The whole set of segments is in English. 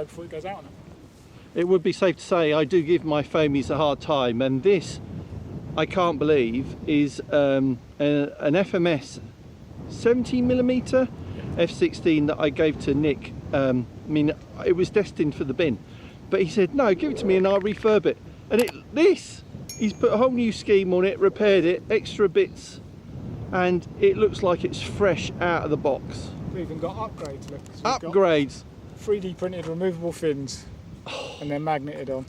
go before it goes out on them. It would be safe to say I do give my foamies a hard time, and this, I can't believe, is an FMS 70mm F-16 that I gave to Nick. I mean, it was destined for the bin, but he said, no, give it to me and I'll refurb it. And he's put a whole new scheme on it, repaired it, extra bits, and it looks like it's fresh out of the box. We've even got upgrades, look. So Upgrades? 3D printed removable fins, and they're magneted on.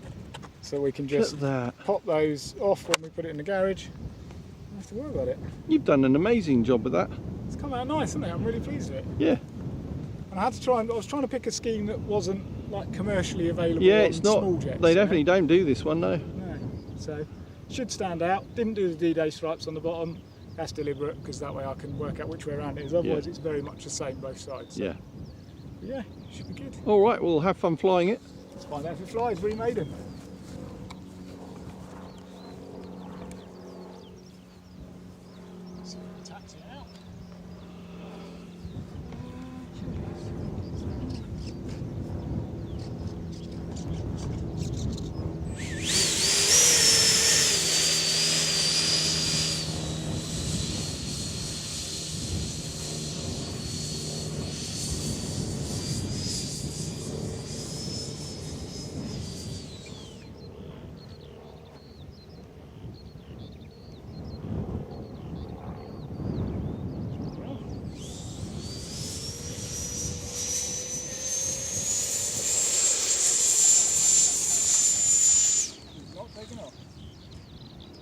So we can just pop those off when we put it in the garage. Don't have to worry about it. You've done an amazing job with that. It's come out nice, hasn't it? I'm really pleased with it. Yeah. And I was trying to pick a scheme that wasn't like commercially available on it's not, small jets. They definitely don't do this one, no. No. So, should stand out. Didn't do the D-Day stripes on the bottom. That's deliberate, because that way I can work out which way around it is. Otherwise it's very much the same both sides. So. Yeah. But yeah, should be good. Alright, we'll have fun flying it. Let's find out if it flies. Remade them. Taxi it out.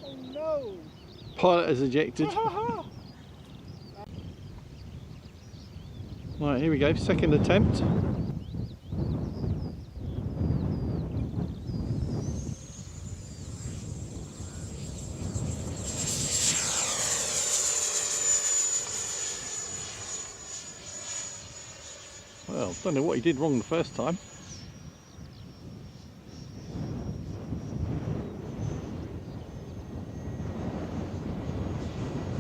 Oh no! Pilot has ejected. Right, here we go, second attempt. Well, don't know what he did wrong the first time.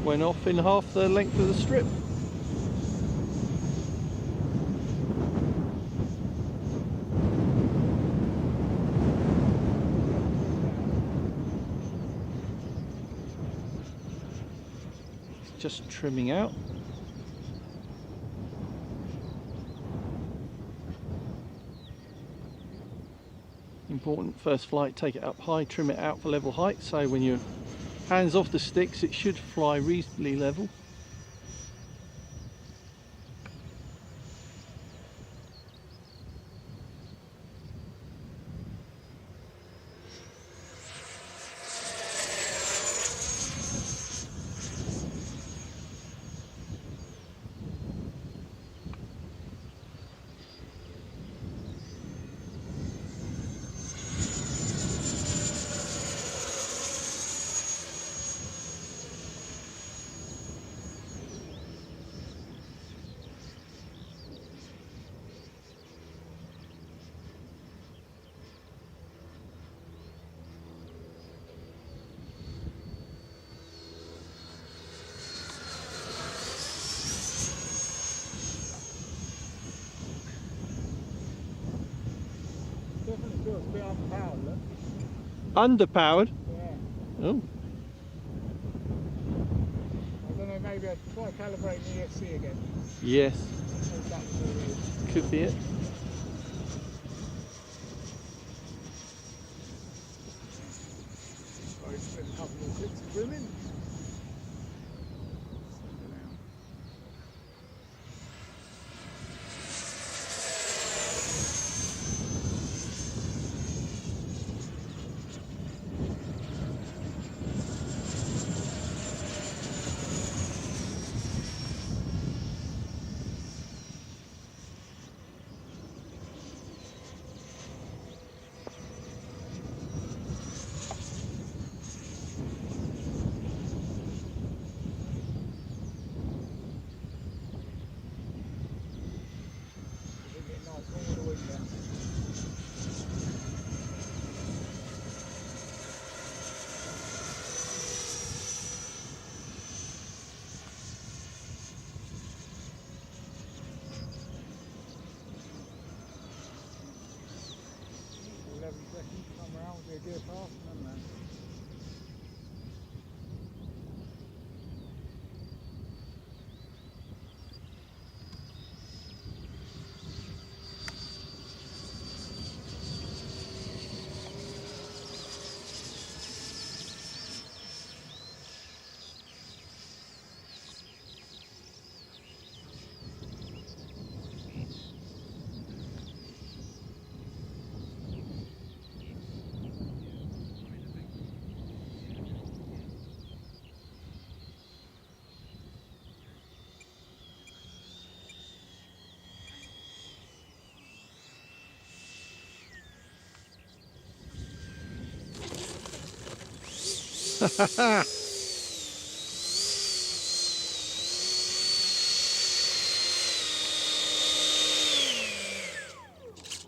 Went off in half the length of the strip. It's just trimming out. Important, first flight, take it up high, trim it out for level height, so when you're hands off the sticks it should fly reasonably level. Definitely feels a bit underpowered, look. Underpowered? Yeah. Oh. I don't know, maybe I'd try calibrating the ESC again. Yes. Could be it. I've spent a couple more clips of trimming. seconds, come round, we'll do a gear pass and then land.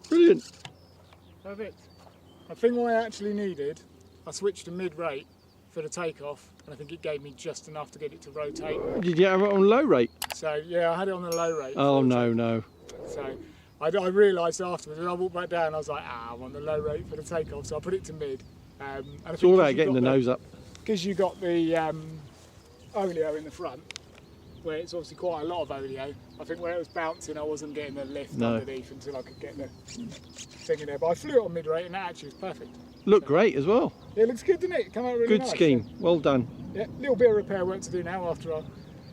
Brilliant. Perfect. I think what I actually needed, I switched to mid-rate for the takeoff, and I think it gave me just enough to get it to rotate. Did you have it on low rate? So yeah, I had it on the low rate. Oh no. So I realised afterwards, when I walked back down, I was like, I'm on the low rate for the takeoff, so I put it to mid. And It's all about getting the nose up. Because you got the oleo in the front, where it's obviously quite a lot of oleo. I think where it was bouncing, I wasn't getting the lift underneath until I could get the thing in there. But I flew it on mid-rate, and that actually was perfect. Looked great as well. Yeah, it looks good, doesn't it? Come out really Good nice. scheme. Well done. Yeah, a little bit of repair work to do now after a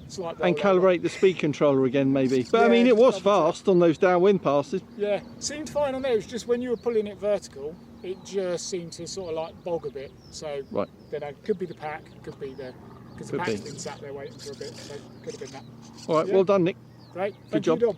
slight roll And over. calibrate the speed controller again, maybe. But Yeah, I mean, it was just double check. fast on those downwind passes. Yeah, seemed fine on there. It was just when you were pulling it vertical, it just seemed to sort of like bog a bit. So, Right. don't know, could be the pack, could be the, because the Could pack's be. been sat there waiting for a bit, so could have been that. All right, Yeah. well done, Nick. Great, Good thank job. you, Dom.